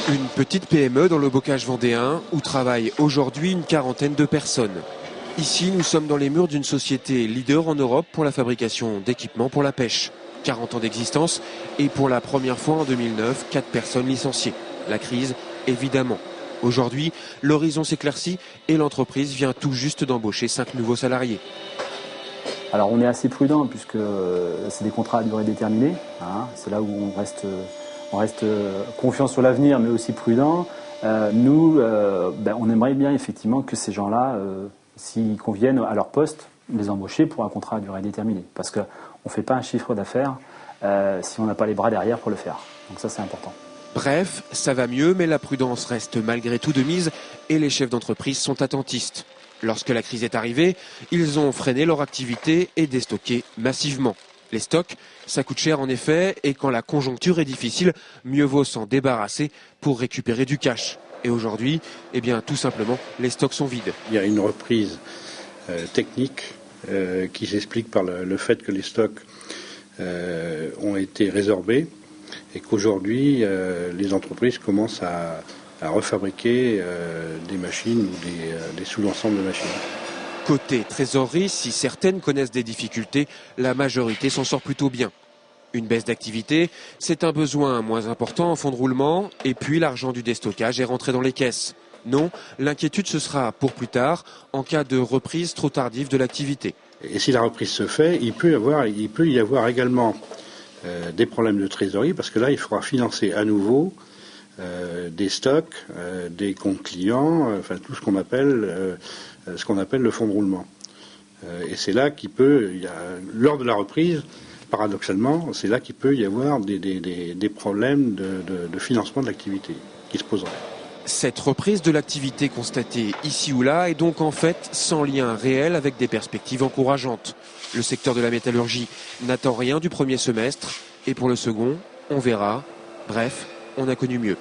Une petite PME dans le bocage vendéen où travaillent aujourd'hui une quarantaine de personnes. Ici, nous sommes dans les murs d'une société leader en Europe pour la fabrication d'équipements pour la pêche. 40 ans d'existence et pour la première fois en 2009, 4 personnes licenciées. La crise, évidemment. Aujourd'hui, l'horizon s'éclaircit et l'entreprise vient tout juste d'embaucher 5 nouveaux salariés. Alors on est assez prudent puisque c'est des contrats à durée déterminée. C'est là où on reste confiant sur l'avenir mais aussi prudent. On aimerait bien effectivement que ces gens-là, s'ils conviennent à leur poste, les embaucher pour un contrat à durée déterminée. Parce qu'on ne fait pas un chiffre d'affaires si on n'a pas les bras derrière pour le faire. Donc ça c'est important. Bref, ça va mieux, mais la prudence reste malgré tout de mise et les chefs d'entreprise sont attentistes. Lorsque la crise est arrivée, ils ont freiné leur activité et déstocké massivement. Les stocks, ça coûte cher en effet, et quand la conjoncture est difficile, mieux vaut s'en débarrasser pour récupérer du cash. Et aujourd'hui, tout simplement, les stocks sont vides. Il y a une reprise technique qui s'explique par le fait que les stocks ont été résorbés et qu'aujourd'hui, les entreprises commencent à refabriquer des machines ou des sous-ensembles de machines. Côté trésorerie, si certaines connaissent des difficultés, la majorité s'en sort plutôt bien. Une baisse d'activité, c'est un besoin moins important en fonds de roulement, et puis l'argent du déstockage est rentré dans les caisses. Non, l'inquiétude ce sera pour plus tard, en cas de reprise trop tardive de l'activité. Et si la reprise se fait, il peut y avoir également des problèmes de trésorerie, parce que là, il faudra financer à nouveau des stocks, des comptes clients, tout ce qu'on appelle le fonds de roulement. Et c'est là lors de la reprise, paradoxalement, c'est là qu'il peut y avoir des problèmes de financement de l'activité qui se poseraient. Cette reprise de l'activité constatée ici ou là est donc en fait sans lien réel avec des perspectives encourageantes. Le secteur de la métallurgie n'attend rien du premier semestre et pour le second, on verra. Bref, on a connu mieux.